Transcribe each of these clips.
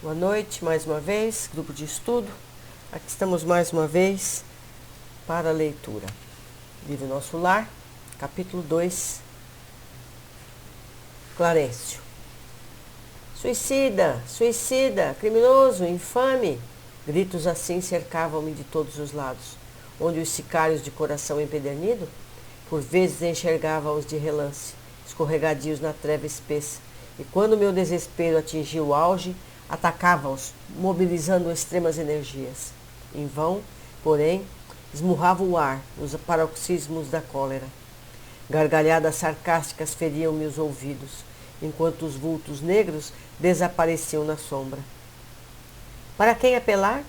Boa noite, mais uma vez, grupo de estudo. Aqui estamos mais uma vez para a leitura. Livro Nosso Lar, capítulo 2, Clarencio. Suicida, suicida, criminoso, infame! Gritos assim cercavam-me de todos os lados, onde os sicários de coração empedernido, por vezes enxergava-os de relance, escorregadios na treva espessa, e quando meu desespero atingia o auge, atacava-os, mobilizando extremas energias. Em vão, porém, esmurrava o ar nos paroxismos da cólera. Gargalhadas sarcásticas feriam-me os ouvidos, enquanto os vultos negros desapareciam na sombra. Para quem apelar?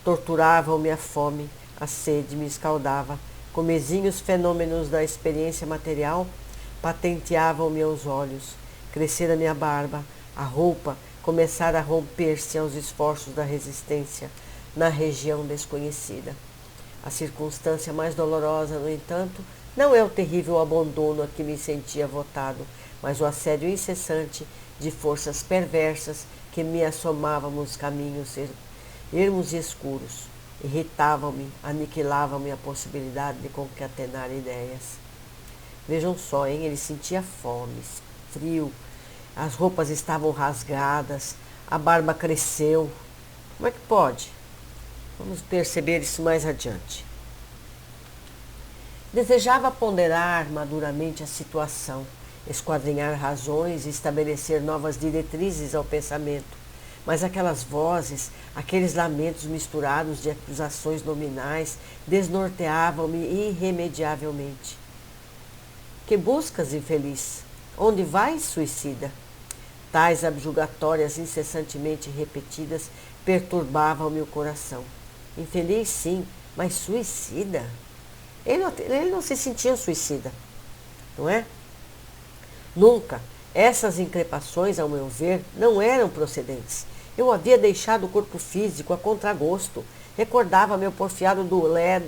Torturavam-me a fome, a sede me escaldava, comezinhos fenômenos da experiência material patenteavam-me aos olhos. Crescera minha barba, a roupa começara a romper-se aos esforços da resistência na região desconhecida. A circunstância mais dolorosa, no entanto, não é o terrível abandono a que me sentia votado, mas o assédio incessante de forças perversas que me assomavam nos caminhos ermos e escuros. Irritavam-me, aniquilavam-me a possibilidade de concatenar ideias. Vejam só, hein? Ele sentia fome, frio, as roupas estavam rasgadas, a barba cresceu. Como é que pode? Vamos perceber isso mais adiante. Desejava ponderar maduramente a situação, esquadrinhar razões e estabelecer novas diretrizes ao pensamento. Mas aquelas vozes, aqueles lamentos misturados de acusações nominais, desnorteavam-me irremediavelmente. Que buscas, infeliz? Onde vais, suicida? Tais abjugatórias incessantemente repetidas perturbavam-me o coração. Infeliz, sim, mas suicida? Ele não se sentia suicida, não é? Nunca. Essas increpações, ao meu ver, não eram procedentes. Eu havia deixado o corpo físico a contragosto. Recordava meu porfiado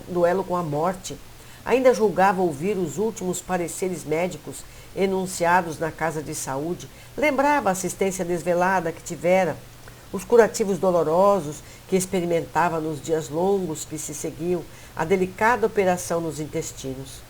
duelo com a morte. Ainda julgava ouvir os últimos pareceres médicos enunciados na casa de saúde. Lembrava a assistência desvelada que tivera, os curativos dolorosos que experimentava nos dias longos que se seguiam, a delicada operação nos intestinos.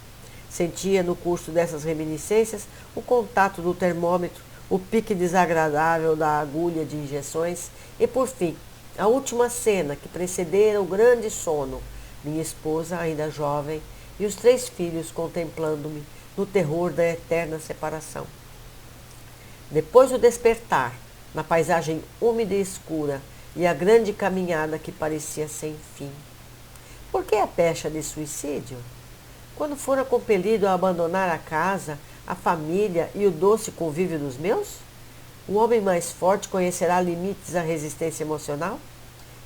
Sentia no curso dessas reminiscências o contato do termômetro, o pique desagradável da agulha de injeções e, por fim, a última cena que precedera o grande sono, minha esposa, ainda jovem, e os 3 filhos contemplando-me no terror da eterna separação. Depois do despertar, na paisagem úmida e escura, e a grande caminhada que parecia sem fim. Por que a pecha de suicídio? Quando fora compelido a abandonar a casa, a família e o doce convívio dos meus? O homem mais forte conhecerá limites à resistência emocional?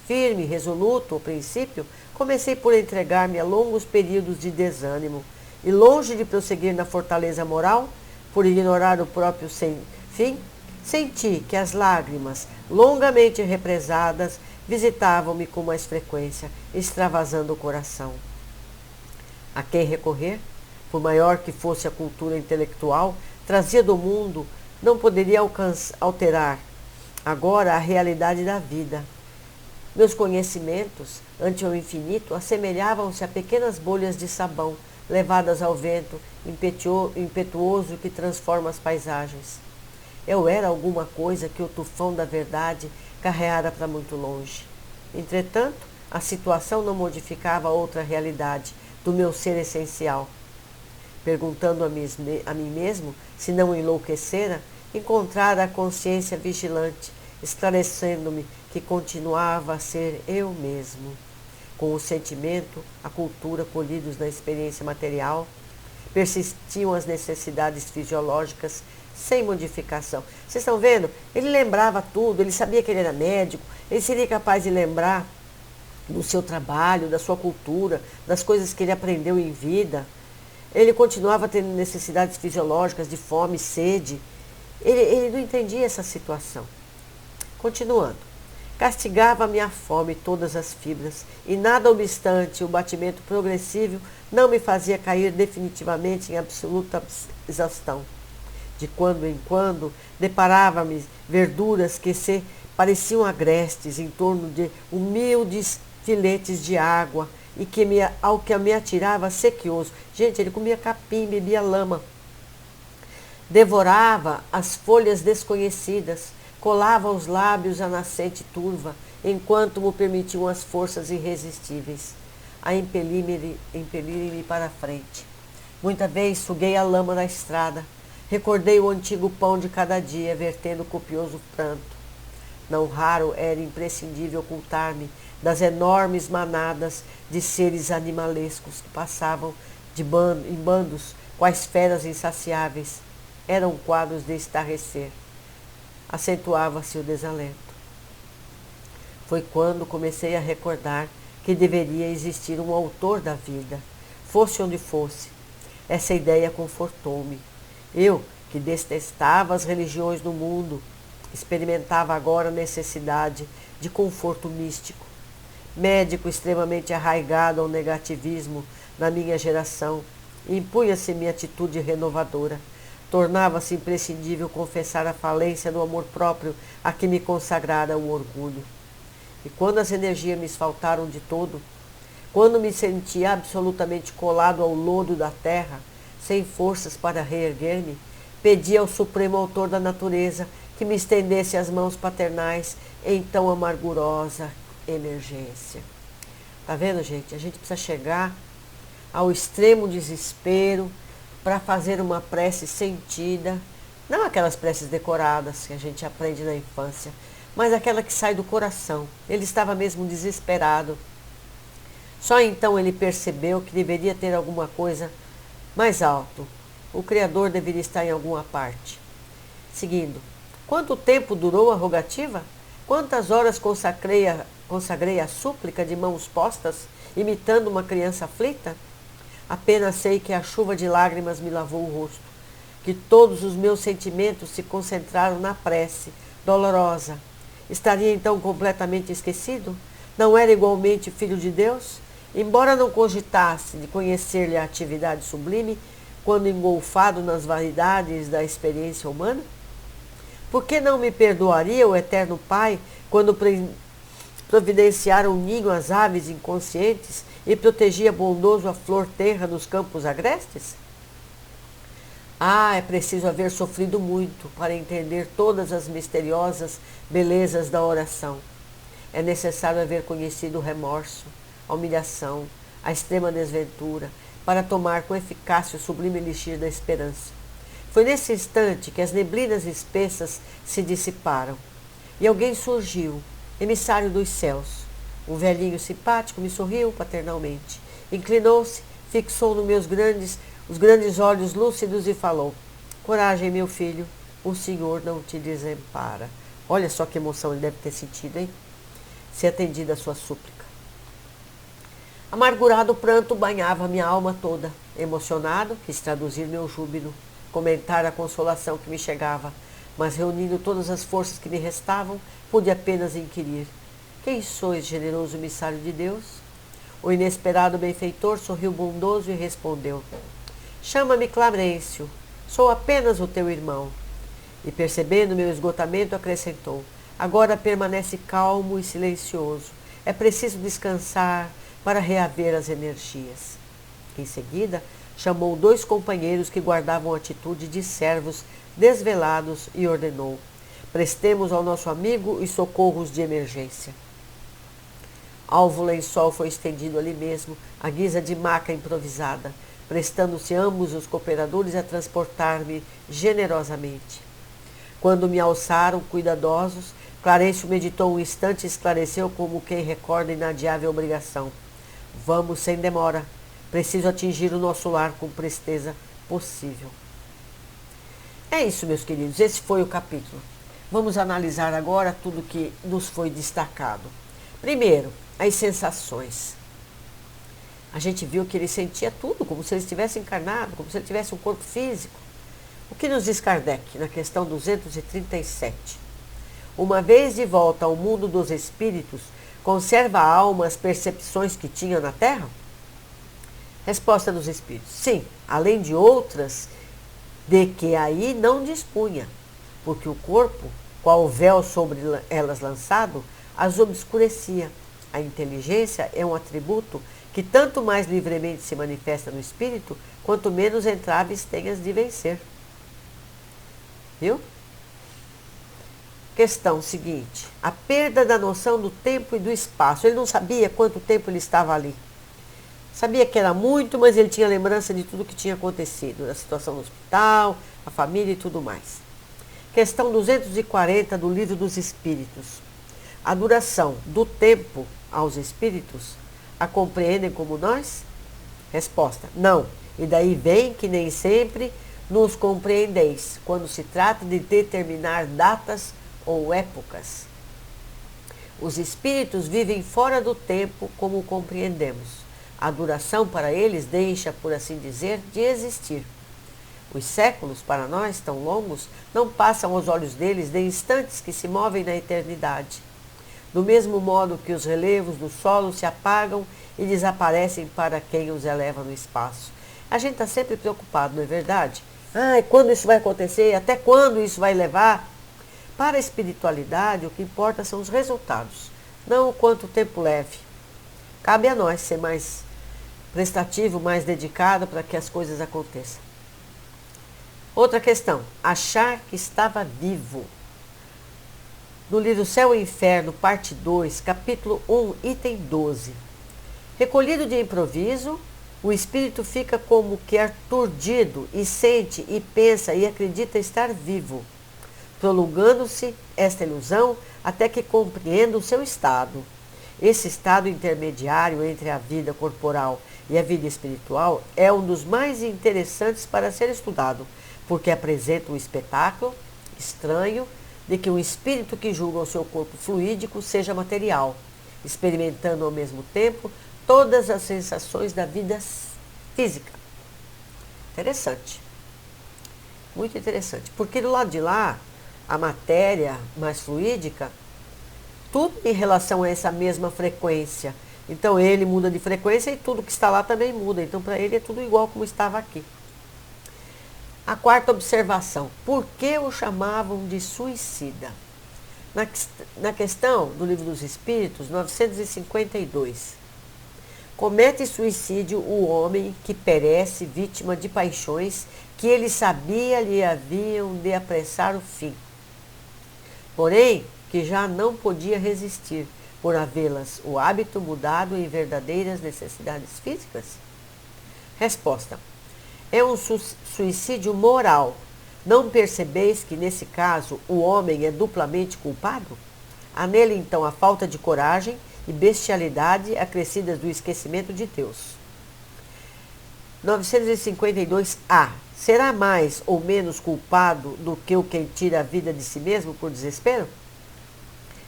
Firme, resoluto, ao princípio, comecei por entregar-me a longos períodos de desânimo, e longe de prosseguir na fortaleza moral, por ignorar o próprio fim, senti que as lágrimas, longamente represadas, visitavam-me com mais frequência, extravasando o coração. A quem recorrer? Por maior que fosse a cultura intelectual, trazia do mundo, não poderia alterar agora a realidade da vida. Meus conhecimentos, ante o infinito, assemelhavam-se a pequenas bolhas de sabão, levadas ao vento impetuoso que transforma as paisagens. Eu era alguma coisa que o tufão da verdade carreara para muito longe. Entretanto, a situação não modificava outra realidade do meu ser essencial. Perguntando a mim mesmo se não enlouquecera, encontrara a consciência vigilante, esclarecendo-me que continuava a ser eu mesmo. Com o sentimento, a cultura colhidos na experiência material, persistiam as necessidades fisiológicas sem modificação. Vocês estão vendo? Ele lembrava tudo, ele sabia que ele era médico, ele seria capaz de lembrar do seu trabalho, da sua cultura, das coisas que ele aprendeu em vida. Ele continuava tendo necessidades fisiológicas de fome, sede. Ele não entendia essa situação. Continuando. Castigava-me a fome todas as fibras, e nada obstante o batimento progressivo não me fazia cair definitivamente em absoluta exaustão. De quando em quando, deparava-me verduras que se pareciam agrestes em torno de humildes filetes de água, e que ao que me atirava sequioso. Gente, ele comia capim, bebia lama. Devorava as folhas desconhecidas, colava aos lábios a nascente turva, enquanto me permitiam as forças irresistíveis a impelirem-me para a frente. Muita vez suguei a lama da estrada, recordei o antigo pão de cada dia, vertendo copioso pranto. Não raro era imprescindível ocultar-me das enormes manadas de seres animalescos que passavam em bandos, quais feras insaciáveis. Eram quadros de estarrecer. Acentuava-se o desalento. Foi quando comecei a recordar que deveria existir um autor da vida, fosse onde fosse. Essa ideia confortou-me. Eu, que detestava as religiões do mundo, experimentava agora a necessidade de conforto místico. Médico extremamente arraigado ao negativismo na minha geração, impunha-se-me atitude renovadora. Tornava-se imprescindível confessar a falência do amor próprio a que me consagrara o orgulho. E quando as energias me faltaram de todo, quando me senti absolutamente colado ao lodo da terra, sem forças para reerguer-me, pedi ao Supremo Autor da Natureza que me estendesse as mãos paternais em tão amargurosa emergência. Tá vendo, gente? A gente precisa chegar ao extremo desespero para fazer uma prece sentida, não aquelas preces decoradas que a gente aprende na infância, mas aquela que sai do coração. Ele estava mesmo desesperado. Só então ele percebeu que deveria ter alguma coisa mais alto. O Criador deveria estar em alguma parte. Seguindo, quanto tempo durou a rogativa? Quantas horas consagrei a súplica de mãos postas, imitando uma criança aflita? Apenas sei que a chuva de lágrimas me lavou o rosto, que todos os meus sentimentos se concentraram na prece, dolorosa. Estaria então completamente esquecido? Não era igualmente filho de Deus? Embora não cogitasse de conhecer-lhe a atividade sublime, quando engolfado nas vaidades da experiência humana? Por que não me perdoaria o Eterno Pai quando providenciara um ninho às aves inconscientes e protegia bondoso a flor terra nos campos agrestes? Ah, é preciso haver sofrido muito para entender todas as misteriosas belezas da oração. É necessário haver conhecido o remorso, a humilhação, a extrema desventura, para tomar com eficácia o sublime elixir da esperança. Foi nesse instante que as neblinas espessas se dissiparam, e alguém surgiu, emissário dos céus. Um velhinho simpático me sorriu paternalmente, inclinou-se, fixou nos meus os grandes olhos lúcidos e falou: coragem, meu filho, o Senhor não te desampara. Olha só que emoção ele deve ter sentido, hein? Se atendida a sua súplica. Amargurado pranto banhava minha alma toda. Emocionado, quis traduzir meu júbilo, comentar a consolação que me chegava, mas reunindo todas as forças que me restavam, pude apenas inquirir: quem sois, generoso emissário de Deus? O inesperado benfeitor sorriu bondoso e respondeu: chama-me Clarencio, sou apenas o teu irmão. E percebendo meu esgotamento, acrescentou: agora permanece calmo e silencioso. É preciso descansar para reaver as energias. Em seguida, chamou 2 companheiros que guardavam atitude de servos desvelados e ordenou: prestemos ao nosso amigo e socorros de emergência. Alvo lençol foi estendido ali mesmo, à guisa de maca improvisada, prestando-se ambos os cooperadores a transportar-me generosamente. Quando me alçaram, cuidadosos, Clarencio meditou um instante e esclareceu como quem recorda inadiável obrigação: vamos sem demora. Preciso atingir o nosso lar com presteza possível. É isso, meus queridos. Esse foi o capítulo. Vamos analisar agora tudo que nos foi destacado. Primeiro, as sensações. A gente viu que ele sentia tudo, como se ele estivesse encarnado, como se ele tivesse um corpo físico. O que nos diz Kardec na questão 237? Uma vez de volta ao mundo dos espíritos, conserva a alma as percepções que tinha na Terra? Resposta dos espíritos: sim, além de outras de que aí não dispunha, porque o corpo qual véu sobre elas lançado, as obscurecia. A inteligência é um atributo que tanto mais livremente se manifesta no espírito, quanto menos entraves tenhas de vencer. Viu? Questão seguinte. A perda da noção do tempo e do espaço. Ele não sabia quanto tempo ele estava ali. Sabia que era muito, mas ele tinha lembrança de tudo que tinha acontecido. Da situação no hospital, a família e tudo mais. Questão 240 do Livro dos Espíritos. A duração do tempo aos espíritos a compreendem como nós? Resposta: não. E daí vem que nem sempre nos compreendeis, quando se trata de determinar datas ou épocas. Os espíritos vivem fora do tempo como o compreendemos. A duração para eles deixa, por assim dizer, de existir. Os séculos, para nós, tão longos, não passam aos olhos deles de instantes que se movem na eternidade. Do mesmo modo que os relevos do solo se apagam e desaparecem para quem os eleva no espaço. A gente está sempre preocupado, não é verdade? Quando isso vai acontecer? Até quando isso vai levar? Para a espiritualidade, o que importa são os resultados, não o quanto tempo leve. Cabe a nós ser mais prestativo, mais dedicado para que as coisas aconteçam. Outra questão, achar que estava vivo. No livro Céu e Inferno, parte 2, capítulo 1, item 12. Recolhido de improviso, o espírito fica como que aturdido e sente e pensa e acredita estar vivo, prolongando-se esta ilusão até que compreenda o seu estado. Esse estado intermediário entre a vida corporal e a vida espiritual é um dos mais interessantes para ser estudado, porque apresenta um espetáculo estranho de que um espírito que julga o seu corpo fluídico seja material, experimentando ao mesmo tempo todas as sensações da vida física. Interessante. Muito interessante. Porque do lado de lá, a matéria mais fluídica, tudo em relação a essa mesma frequência. Então ele muda de frequência e tudo que está lá também muda. Então para ele é tudo igual como estava aqui. A quarta observação. Por que o chamavam de suicida? Na questão do Livro dos Espíritos, 952. Comete suicídio o homem que perece vítima de paixões que ele sabia lhe haviam de apressar o fim. Porém, que já não podia resistir, por havê-las o hábito mudado em verdadeiras necessidades físicas? Resposta. É um suicídio moral. Não percebeis que, nesse caso, o homem é duplamente culpado? Há nele, então, a falta de coragem e bestialidade acrescidas do esquecimento de Deus. 952A. Será mais ou menos culpado do que o que tira a vida de si mesmo por desespero?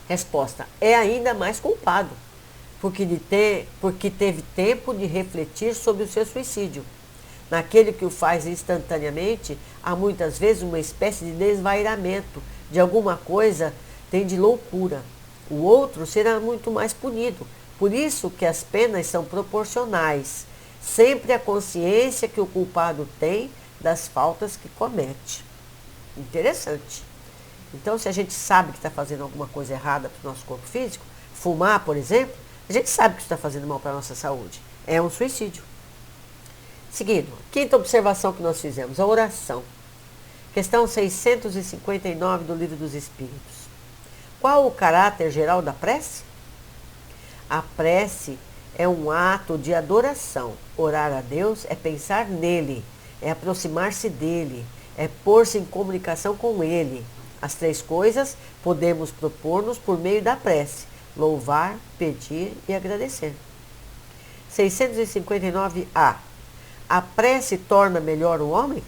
Resposta. É ainda mais culpado, porque teve tempo de refletir sobre o seu suicídio. Naquele que o faz instantaneamente, há muitas vezes uma espécie de desvairamento de alguma coisa, tem de loucura. O outro será muito mais punido. Por isso que as penas são proporcionais. Sempre a consciência que o culpado tem das faltas que comete. Interessante. Então, se a gente sabe que está fazendo alguma coisa errada para o nosso corpo físico, fumar, por exemplo, a gente sabe que isso está fazendo mal para a nossa saúde. É um suicídio. Seguindo, quinta observação que nós fizemos, a oração. Questão 659 do Livro dos Espíritos. Qual o caráter geral da prece? A prece é um ato de adoração. Orar a Deus é pensar nele, é aproximar-se dele, é pôr-se em comunicação com ele. As três coisas podemos propor-nos por meio da prece: louvar, pedir e agradecer. 659A. A prece torna melhor o homem?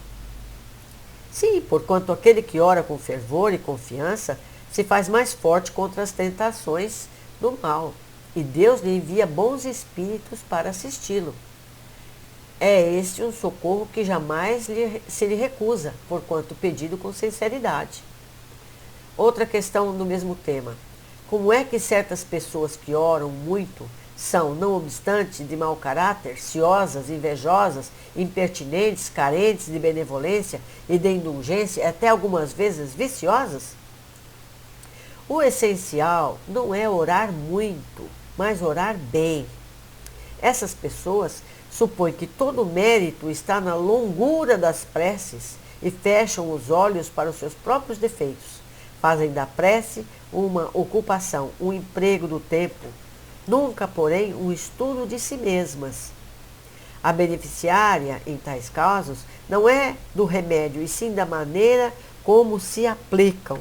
Sim, porquanto aquele que ora com fervor e confiança se faz mais forte contra as tentações do mal, e Deus lhe envia bons espíritos para assisti-lo. É este um socorro que jamais se lhe recusa, porquanto pedido com sinceridade. Outra questão do mesmo tema. Como é que certas pessoas que oram muito são, não obstante, de mau caráter, ciosas, invejosas, impertinentes, carentes de benevolência e de indulgência, até algumas vezes viciosas? O essencial não é orar muito, mas orar bem. Essas pessoas supõem que todo o mérito está na longura das preces e fecham os olhos para os seus próprios defeitos. Fazem da prece uma ocupação, um emprego do tempo, nunca, porém, um estudo de si mesmas. A beneficiária, em tais casos, não é do remédio, e sim da maneira como se aplicam.